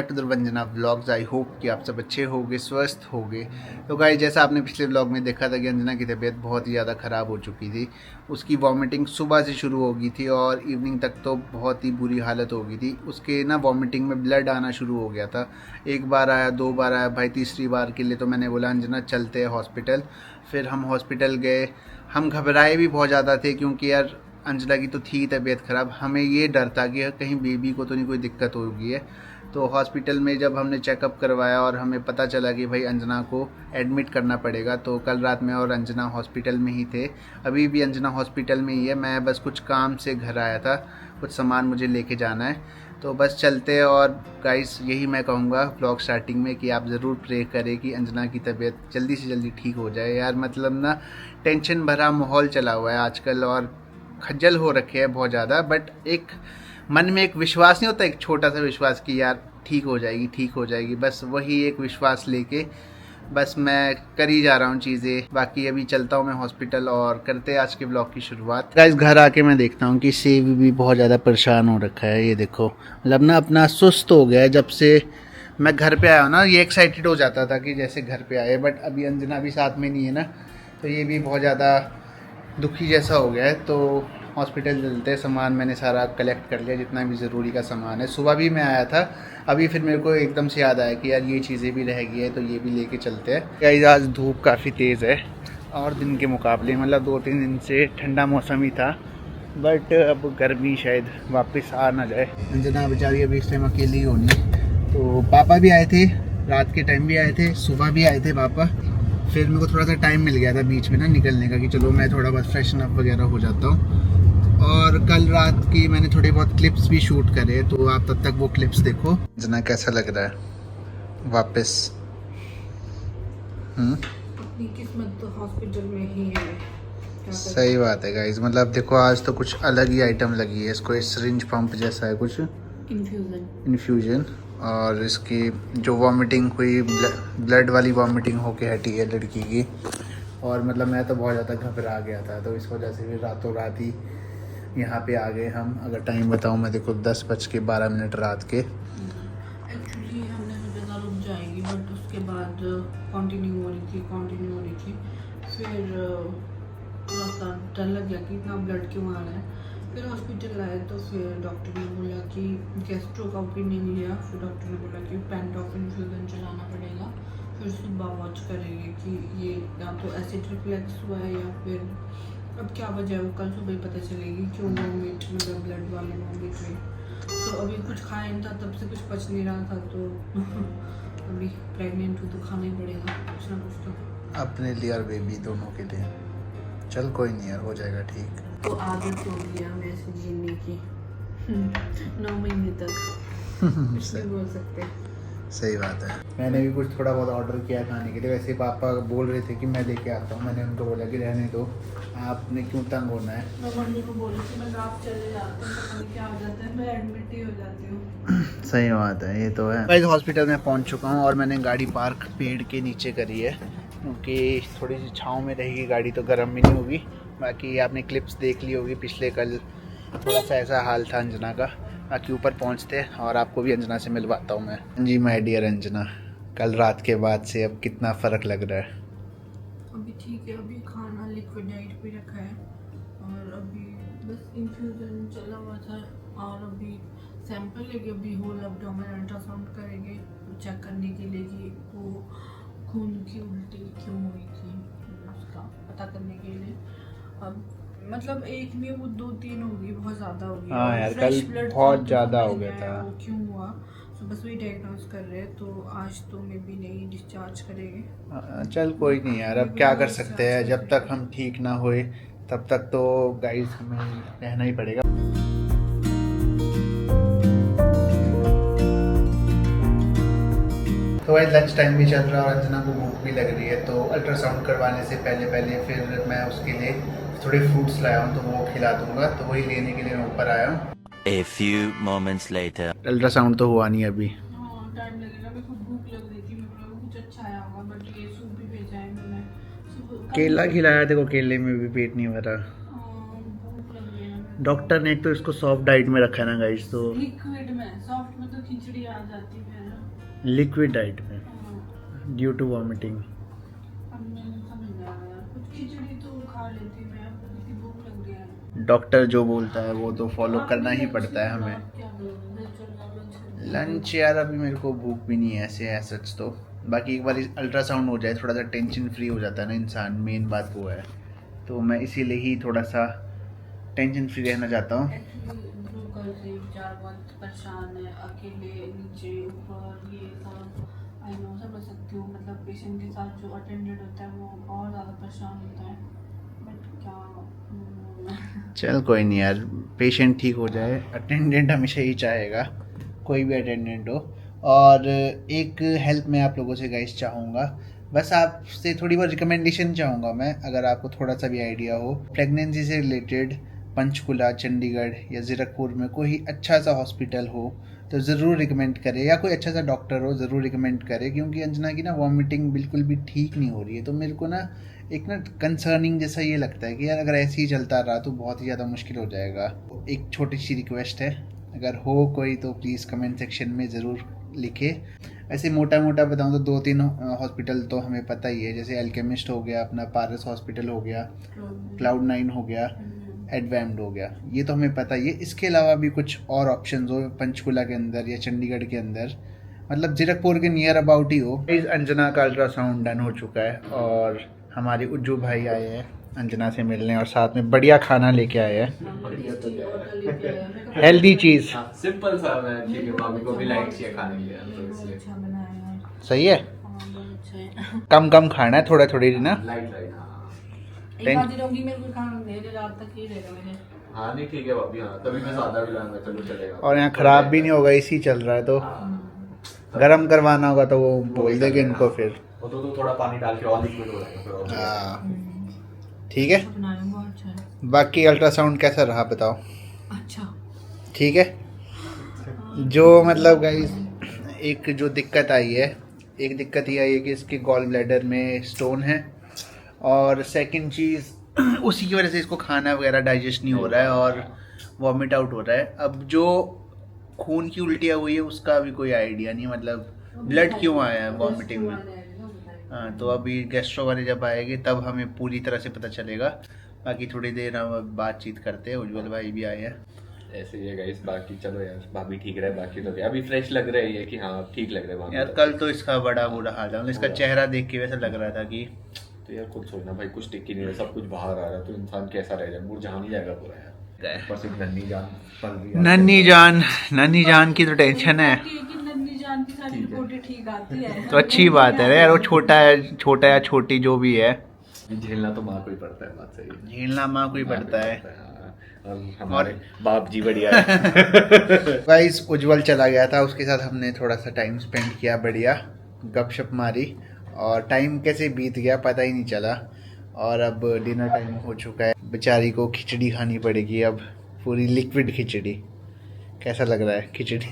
Back to दुर्वंजना vlogs. I hope कि आप सब अच्छे होंगे, स्वस्थ होंगे। तो गाइस, जैसा आपने पिछले व्लॉग में देखा था कि अंजना की तबीयत बहुत ही ज़्यादा ख़राब हो चुकी थी। उसकी वॉमिटिंग सुबह से शुरू हो गई थी और इवनिंग तक तो बहुत ही बुरी हालत हो गई थी। उसके ना वॉमिटिंग में ब्लड आना शुरू हो गया था। एक बार आया, दो बार आया, भाई तीसरी बार के लिए तो मैंने बोला अंजना चलते हैं हॉस्पिटल। फिर हम हॉस्पिटल गए। हम घबराए भी बहुत ज़्यादा थे क्योंकि यार अंजना की तो थी तबीयत ख़राब। हमें ये डर था कि कहीं बेबी को तो नहीं कोई दिक्कत होगी है। तो हॉस्पिटल में जब हमने चेकअप करवाया और हमें पता चला कि भाई अंजना को एडमिट करना पड़ेगा, तो कल रात में और अंजना हॉस्पिटल में ही थे। अभी भी अंजना हॉस्पिटल में ही है। मैं बस कुछ काम से घर आया था, कुछ सामान मुझे लेके जाना है, तो बस चलते हैं। और गाइस, यही मैं कहूँगा व्लॉग स्टार्टिंग में कि आप ज़रूर प्रे करें कि अंजना की तबीयत जल्दी से जल्दी ठीक हो जाए। यार मतलब ना टेंशन भरा माहौल चला हुआ है आजकल और खज्जल हो रखे हैं बहुत ज़्यादा। बट एक मन में एक विश्वास नहीं होता, एक छोटा सा विश्वास कि यार ठीक हो जाएगी, ठीक हो जाएगी। बस वही एक विश्वास लेके बस मैं कर ही जा रहा हूँ चीज़ें। बाकी अभी चलता हूँ मैं हॉस्पिटल और करते हैं आज के ब्लॉग की शुरुआत। गाइस, घर आके मैं देखता हूँ कि सेव भी बहुत ज़्यादा परेशान हो रखा है। ये देखो, मतलब ना अपना सुस्त हो गया है। जब से मैं घर पे आया हूँ ना, ये एक्साइटेड हो जाता था कि जैसे घर पे आए। बट अभी अंजना भी साथ में नहीं है ना, तो ये भी बहुत ज़्यादा दुखी जैसा हो गया है। तो हॉस्पिटल चलते हैं। सामान मैंने सारा कलेक्ट कर लिया, जितना भी ज़रूरी का सामान है। सुबह भी मैं आया था, अभी फिर मेरे को एकदम से याद आया कि यार ये चीज़ें भी रह गई है, तो ये भी लेके चलते हैं। गाइस, आज धूप काफ़ी तेज़ है और दिन के मुकाबले, मतलब 2-3 दिन से ठंडा मौसम ही था। बट अब गर्मी शायद वापस आ ना जाए। अंजना बेचारी अभी इस टाइम अकेली ही होनी। तो पापा भी आए थे, रात के टाइम भी आए थे, सुबह भी आए थे पापा। फिर मेरे को थोड़ा सा टाइम मिल गया था बीच में ना निकलने का कि चलो मैं थोड़ा बहुत फ्रेशन अप वगैरह हो जाता हूँ। और कल रात की मैंने थोड़े बहुत क्लिप्स भी शूट करे, तो आप तब तक वो क्लिप्स देखो। जना कैसा लग रहा है वापस? अपनी किस्मत तो हॉस्पिटल में ही है। सही बात है गाइस, मतलब देखो आज तो कुछ अलग ही आइटम लगी है। इसको इस सिरिंज पंप जैसा है कुछ, इन्फ्यूजन। और इसकी जो वॉमिटिंग हुई, ब्लड वाली वॉमिटिंग होके हटी है लड़की की। और मतलब मैं तो बहुत ज़्यादा घबरा गया था, तो इस वजह से फिर रातों रात ही यहाँ पे आ गए हम। अगर टाइम बताऊँ मैं, देखो 10:12 रात के। एक्चुअली हमने सोचा था रुक जाएगी, बट उसके बाद कंटिन्यू हो रही थी। फिर थोड़ा सा डर लग गया कि इतना ब्लड क्यों आ रहा है। फिर हॉस्पिटल आए तो फिर डॉक्टर ने बोला कि गैस्ट्रो का ओपिनियन लिया। फिर डॉक्टर ने बोला कि पेंटॉफ इन्फ्यूजन चलाना पड़ेगा। फिर सुबह वॉच करेंगे कि ये या तो एसिड रिफ्लेक्स हुआ है या फिर अब क्या वजह है, वो कल सुबह ही पता चलेगी क्यों वॉमिट, मतलब ब्लड वाले वॉमिट हुई। तो अभी कुछ खाया नहीं था, तब से कुछ पच नहीं रहा था, तो अभी प्रेग्नेंट हूँ तो खाना ही पड़ेगा कुछ ना कुछ तो। अपने लिए और बेबी दोनों के लिए। चल कोई नहीं यार, हो जाएगा ठीक। तो आदत हो गई हमें ऐसे जीने की 9 महीने तक। कुछ नहीं बोल सकते। सही बात है। मैंने भी कुछ थोड़ा बहुत ऑर्डर किया खाने के लिए। वैसे पापा बोल रहे थे कि मैं लेके आता हूँ। मैंने उनको बोला कि रहने दो, आपने क्यों तंग होना है। मैं मम्मी को बोली कि मैं आप चले जाते हैं, पता नहीं क्या हो जाता है, मैं एडमिट ही हो जाती हूँ। सही बात है, ये तो है। मैं हॉस्पिटल में पहुँच चुका हूँ और मैंने गाड़ी पार्क पेड़ के नीचे करी है, क्योंकि थोड़ी सी छाँव में रहेगी गाड़ी तो गर्म भी नहीं होगी। बाकी आपने क्लिप्स देख ली होगी पिछले, कल थोड़ा सा ऐसा हाल था अंजना का। बाकी ऊपर पहुंचते हैं और आपको भी अंजना से मिलवाता हूँ मैं। जी माय डियर अंजना, कल रात के बाद से अब कितना फ़र्क लग रहा है? अभी ठीक है, अभी खाना लिक्विड डाइट पे रखा है और अभी बस इन्फ्यूजन चला हुआ था। और अभी सैंपल लेके अभी होल एब्डोमेन अल्ट्रासाउंड करेंगे चेक करने के लिए कि वो खून की उल्टी क्यों हुई थी, उसका पता करने के लिए। अब मतलब एक में वो 2-3 होगी, बहुत ज़्यादा हो गई। हाँ यार, कल बहुत ज़्यादा हो गया था। वो क्यों हुआ, तो बस वही डायग्नोज कर रहे हैं। तो आज तो मे भी नहीं डिस्चार्ज करेंगे। चल कोई नहीं यार, अब क्या कर सकते हैं। जब तक हम ठीक ना होए तब तक तो गाइस हमें रहना ही पड़ेगा। तो भाई लंच टाइम भी चल रहा है और अंजना को भूख भी लग रही है। तो अल्ट्रासाउंड करवाने से पहले फिर मैं उसके लिए थोड़े फ्रूट्स लाया हूँ, तो वो खिला दूंगा। तो वही लेने के लिए मैं ऊपर आया हूँ। A few moments later. Ultrasound तो हुआ नहीं अभी। टाइम लगेगा, मेरे को भूख लग रही थी, मेरे को कुछ अच्छा आया होगा, बट ये सूप भी भेजा है मैंने। केला खिलाया, देखो केले में भी पेट नहीं भरा। भूख लग रही है। डॉक्टर ने एक तो इसको सॉफ्ट डाइट में रखा है ना गाइस, तो लिक्विड में, सॉफ्ट में तो खिचड़ी आ जाती है ना। लिक्विड डाइट में हाँ, ड्यू टू वॉमिटिंग। अब मैंने समझ आ गया, कुछ खिचड़ी तो खा लेती मैं, अब इतनी भूख लग रही है। डॉक्टर जो बोलता है वो तो फॉलो करना ही पड़ता है हमें। क्या करोगे, चलो लंच यार अभी मेरे को भूख भी नहीं है ऐसे है सच तो। बाकी एक बार अल्ट्रासाउंड हो जाए थोड़ा सा टेंशन फ्री हो जाता है ना इंसान, मेन बात वो है। तो मैं इसीलिए ही थोड़ा सा टेंशन फ्री रहना चाहता हूँ। एक्चुअली जो कल से चार बहुत परेशान है, अकेले नीचे ऊपर ये सब। आई नो समझ सकती हूँ, मतलब पेशेंट के साथ जो अटेंडेंट होता है वो और ज़्यादा परेशान होता है, बट क्या चल कोई नहीं यार, पेशेंट ठीक हो जाए, अटेंडेंट हमेशा ही चाहेगा, कोई भी अटेंडेंट हो। और एक हेल्प मैं आप लोगों से गाइस चाहूँगा, बस आपसे थोड़ी बहुत रिकमेंडेशन चाहूँगा मैं, अगर आपको थोड़ा सा भी आइडिया हो प्रेगनेंसी से रिलेटेड, पंचकुला, चंडीगढ़ या ज़ीरकपुर में कोई अच्छा सा हॉस्पिटल हो तो ज़रूर रिकमेंड करें, या कोई अच्छा सा डॉक्टर हो ज़रूर रिकमेंड करें। क्योंकि अंजना की ना वॉमिटिंग बिल्कुल भी ठीक नहीं हो रही है, तो मेरे को ना एक ना कंसर्निंग जैसा ये लगता है कि यार अगर ऐसे ही चलता रहा तो बहुत ही ज़्यादा मुश्किल हो जाएगा। एक छोटी सी रिक्वेस्ट है, अगर हो कोई तो प्लीज़ कमेंट सेक्शन में ज़रूर लिखे। ऐसे मोटा मोटा बताऊँ तो 2-3 हॉस्पिटल तो हमें पता ही है, जैसे एल्केमिस्ट हो गया, अपना पारस हॉस्पिटल हो गया, Cloud9 हो गया, एडवैम्ड हो गया, ये तो हमें पता ही है। इसके अलावा भी कुछ और ऑप्शंस हो पंचकुला के अंदर या चंडीगढ़ के अंदर, मतलब जीरकपुर के नियर अबाउट ही हो। इस अंजना का अल्ट्रासाउंड डन हो चुका है और हमारे उज्जू भाई आए हैं अंजना से मिलने, और साथ में बढ़िया खाना लेके आए हैं, हेल्दी चीज़। सिंपल सा है, ठीक है, भाभी को भी लाइट चाहिए खाने के लिए तो इसलिए अच्छा बनाया है। सही है, बहुत अच्छा है। कम कम खाना है, थोड़ा थोड़ी ना। Light light. हाँ एक बात रहूंगी, मेरे को खाना दे दे, रात तक ही रहेगा मेरे। हाँ नहीं ठीक है भाभी, हाँ तभी मैं सादा भी लाऊंगा, चलो चलेगा। और यहाँ ख़राब भी नहीं होगा, इसी चल रहा है, तो गरम करवाना होगा तो वो बोल देंगे इनको फिर। वो तो थोड़ा पानी डाल के और लिक्विड हो जाएगा फिर और। हाँ ठीक है। बनाया बहुत अच्छा है। बाकी अल्ट्रासाउंड कैसा रहा बताओ? अच्छा ठीक है। जो मतलब गाइस एक जो दिक्कत आई है, एक दिक्कत ये आई है कि इसके गॉल ब्लैडर में स्टोन है, और सेकंड चीज़ उसी की वजह से इसको खाना वगैरह डाइजेस्ट नहीं हो रहा है और वॉमिट आउट हो रहा है। अब जो खून की उल्टियाँ हुई है उसका भी कोई आइडिया नहीं, मतलब ब्लड क्यों आया है वॉमिटिंग में। हाँ तो अभी गैस्ट्रो वाले जब आएंगे तब हमें पूरी तरह से पता चलेगा। बाकी थोड़ी देर हम बातचीत करते हैं, उज्ज्वल भाई भी आए हैं। ऐसे ही है गाइस, बाकी चलो यार भाभी ठीक रहे, बाकी तो क्या अभी फ्रेश लग रही है कि हाँ ठीक लग रहा है भाभी। यार कल तो इसका बड़ा बुरा हाल है, मतलब इसका चेहरा देख के वैसा लग रहा था कि तो यार खुद सोचना भाई, कुछ टिक ही नहीं रहा, सब कुछ बाहर आ रहा है तो इंसान कैसा रह जाए, मुरझा नहीं जाएगा पूरा यार। ऊपर से नन्ही जान पल रही है। नन्ही जान की तो टेंशन है, नन्ही जान की सारी रिपोर्टें ठीक आती है तो अच्छी बात है यार। वो छोटा या छोटी जो भी है, झेलना तो माँ को ही पड़ता है, बात सही है, झेलना माँ को ही पड़ता है। हाँ, और हमारे बाप जी बढ़िया है। गाइस उज्ज्वल चला गया था, उसके साथ हमने थोड़ा सा टाइम स्पेंड किया, बढ़िया गपशप मारी, और टाइम कैसे बीत गया पता ही नहीं चला। और अब डिनर टाइम हो चुका है, बेचारी को खिचड़ी खानी पड़ेगी अब, पूरी लिक्विड खिचड़ी। कैसा लग रहा है खिचड़ी?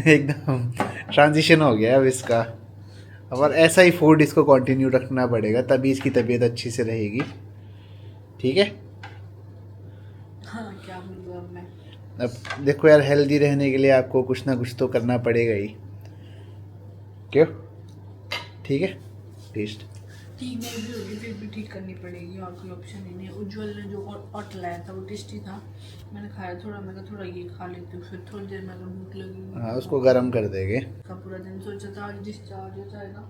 एकदम ट्रांजिशन हो गया अब इसका, और ऐसा ही फूड इसको कंटिन्यू रखना पड़ेगा तभी इसकी तबीयत अच्छी से रहेगी। ठीक है। हाँ क्या बोलूँ अब मैं। अब देखो यार, हेल्दी रहने के लिए आपको कुछ ना कुछ तो करना पड़ेगा ही, क्यों? ठीक है। टेस्ट ठीक नहीं भी होगी फिर भी ठीक करनी पड़ेगी, और कोई ऑप्शन ही नहीं है। उज्ज्वल ने जो ऑट लाया था वो टेस्टी था, मैंने खाया थोड़ा, मैं थोड़ा ये खा लेती हूँ, फिर थोड़ी देर में अगर भूख लगी हाँ उसको गर्म कर देंगे। का पूरा दिन सोचा था आज डिस्चार्ज हो जाएगा,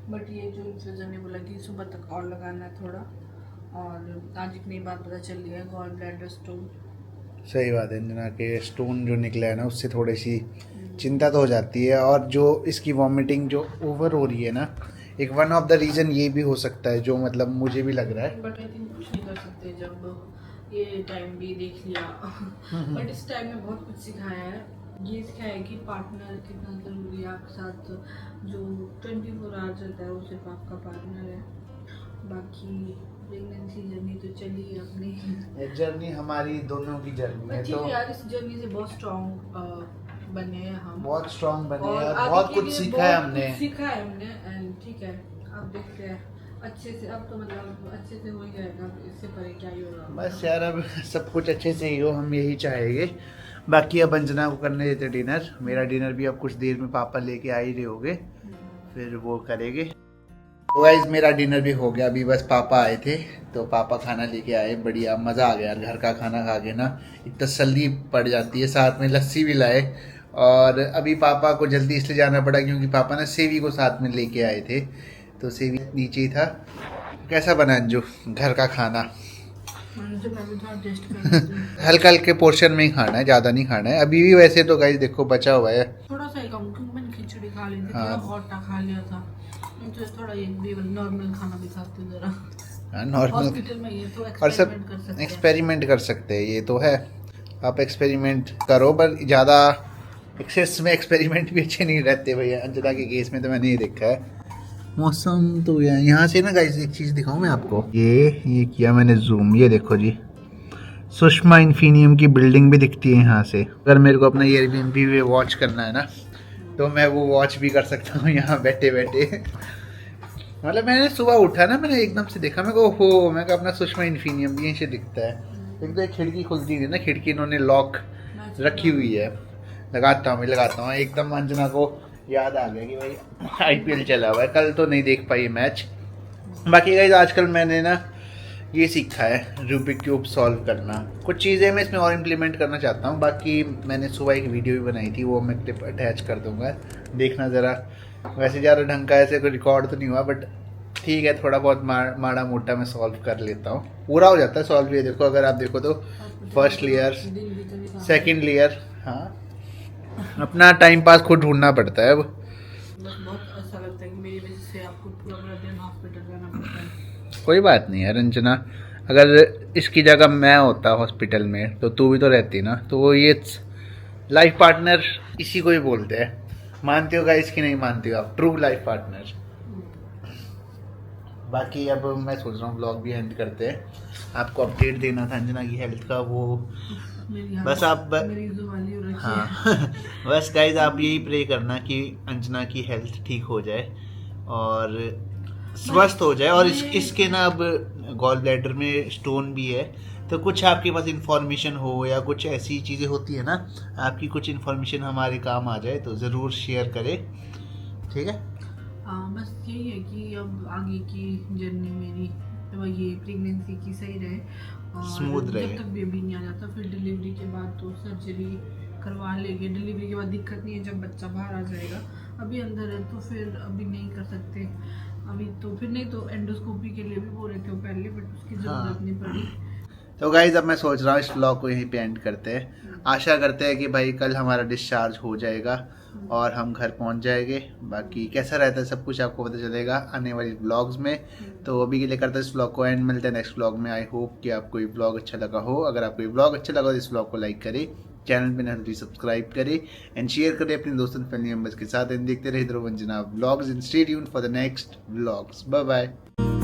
बट ये जो इन्फ्यूज़न ने बोला कि सुबह तक और लगाना है थोड़ा, और आज एक नई बात पता चल रही है, गॉल ब्लैडर स्टोन। सही बात है अंजना, के स्टोन जो निकला है ना उससे थोड़ी सी चिंता तो हो जाती है। और जो इसकी वॉमिटिंग जो ओवर हो रही है ना, एक वन ऑफ द रीज़न ये भी हो सकता है, जो मतलब मुझे भी लग रहा है। बट आई थिंक कुछ नहीं कर सकते जब ये टाइम भी देख लिया। बट इस टाइम में बहुत कुछ सिखाया है, ये सिखाया है कि पार्टनर कितना ज़रूरी है आपके साथ, जो 24 आवर्स रहता है वो सिर्फ आपका पार्टनर है। बाकी प्रेगनेंसी जर्नी तो चली है अपनी, जर्नी हमारी दोनों की जर्नी है, ठीक तो है यार, इस जर्नी से बहुत स्ट्रॉन्ग बने हैं हम, बहुत स्ट्रांग बने और हैं, आगे बहुत के कुछ लिए सीखा है बहुत हमने। कुछ सीखा है हमने, एंड ठीक है अब देखते हैं अच्छे से, अब तो मतलब अच्छे से हो ही जाएगा, इससे परे क्या ही होगा। बस यार अब सब कुछ अच्छे से ही हो, हम यही चाहेंगे। बाकी अब अंजना को करने देते डिनर। मेरा डिनर भी अब कुछ देर में पापा लेके आ ही रहे होंगे, फिर वो करेंगे। तो गाइस मेरा डिनर भी हो गया, अभी बस पापा आए थे तो पापा खाना लेके आए। बढ़िया मज़ा आ गया यार, घर का खाना खा के ना एक तसल्ली पड़ जाती है। साथ में लस्सी भी लाए, और अभी पापा को जल्दी इसलिए जाना पड़ा क्योंकि पापा ना सेवी को साथ में लेके आए थे, तो सेवी नीचे ही था। कैसा बना अंजू घर का खाना? हल्का हल्के पोर्शन में ही खाना है, ज़्यादा नहीं खाना है अभी भी। वैसे तो गाइस देखो बचा हुआ है, थोड़ा सा ही कम क्योंकि मैंने खिचड़ी खा ली थी, हाँ। थोड़ा आटा खा लिया था, तो थोड़ा ये भी नॉर्मल खाना भी खाते जरा। नॉर्मल। हॉस्पिटल में ये तो और सब एक्सपेरिमेंट कर सकते हैं। एक्सपेरिमेंट कर सकते हैं, ये तो है। आप एक्सपेरिमेंट करो, पर ज़्यादा एक्सेस में एक्सपेरिमेंट भी अच्छे नहीं रहते भैया। अंजना के केस में तो मैंने ये देखा है। मौसम तो यहाँ से ना गाइस एक चीज़ दिखाऊं मैं आपको, ये किया मैंने जूम, ये देखो जी सुषमा इन्फिनियम की बिल्डिंग भी दिखती है यहाँ से। अगर मेरे को अपना एयरबीएनबी पे वॉच करना है ना, तो मैं वो वॉच भी कर सकता हूँ यहाँ बैठे बैठे। मतलब मैंने सुबह उठा ना, मैंने एकदम से देखा, मैं को हो मैं का अपना सुषमा इन्फिनियम भी यहीं से दिखता है। एक तो एक खिड़की खुलती नहीं ना, खिड़की इन्होंने लॉक रखी हुई है। लगाता हूँ एकदम अंजना को याद आ गया कि भाई आईपीएल चला हुआ है। कल तो नहीं देख पाई मैच। बाकी गाइस आजकल मैंने ना ये सीखा है रूबिक क्यूब सॉल्व करना। कुछ चीज़ें मैं इसमें और इम्प्लीमेंट करना चाहता हूँ। बाकी मैंने सुबह एक वीडियो भी बनाई थी, वो मैं क्लिप अटैच कर दूँगा, देखना ज़रा। वैसे ज़्यादा ढंग का ऐसे कोई रिकॉर्ड तो नहीं हुआ, बट ठीक है, थोड़ा बहुत माड़ा मोटा मैं सॉल्व कर लेता हूँ। पूरा हो जाता है सॉल्व। ये देखो, अगर आप देखो तो फर्स्ट लेयर, सेकंड लेयर, हाँ अपना टाइम पास खुद ढूंढना पड़ता है अब। बहुत अच्छा लगता है कि मेरी वजह से आपको पूरा पूरा दिन हॉस्पिटल जाना पड़ता है। कोई बात नहीं है रंजना, अगर इसकी जगह मैं होता हॉस्पिटल में तो तू भी तो रहती ना। तो वो ये लाइफ पार्टनर इसी को ही बोलते हैं। मानते हो गाइस कि नहीं मानते हो आप? True life partner. बाकी अब मैं सोच रहा हूँ ब्लॉग भी एंड करते हैं। आपको अपडेट देना था अंजना की हेल्थ का, वो बस आप मेरी जुबानी हो रखी है। हाँ बस गाइज आप यही प्रे करना कि अंजना की हेल्थ ठीक हो जाए और स्वस्थ हो जाए। और इसके ना अब गॉल ब्लैडर में स्टोन भी है, तो कुछ आपके पास इंफॉर्मेशन हो या कुछ ऐसी चीज़ें होती है ना, आपकी कुछ इंफॉर्मेशन हमारे काम आ जाए तो ज़रूर शेयर करें, ठीक है? बस यही है कि अब आगे की जर्नी मेरी तो ये प्रेगनेंसी की सही रहे और स्मूथ रहे। जब तक बेबी नहीं आ जाता फिर डिलीवरी के बाद तो सर्जरी करवा लेंगे। डिलीवरी के बाद दिक्कत नहीं है जब बच्चा बाहर आ जाएगा। अभी अंदर है तो फिर अभी नहीं कर सकते, अभी तो फिर नहीं तो एंडोस्कोपी के लिए भी बोल रहे थे पहले, बट उसकी ज़रूरत नहीं पड़ी। तो गाइज अब मैं सोच रहा हूँ इस व्लॉग को यहीं पे एंड करते हैं। आशा करते हैं कि भाई कल हमारा डिस्चार्ज हो जाएगा और हम घर पहुंच जाएंगे। बाकी कैसा रहता है सब कुछ आपको पता चलेगा आने वाली व्लॉग्स में। तो अभी के लिए करते हैं इस व्लॉग को एंड, मिलते हैं नेक्स्ट व्लॉग में। आई होप कि आपको ये व्लॉग अच्छा लगा हो। अगर आपको ये व्लॉग अच्छा लगा तो इस व्लॉग को लाइक करें, चैनल पे नए सब्सक्राइब करें एंड शेयर करें अपने दोस्तों फैमिली मेम्बर्स के साथ। एंड देखते रहिए Dhruv Anjana vlogs and stay tuned for the next vlogs. Bye bye.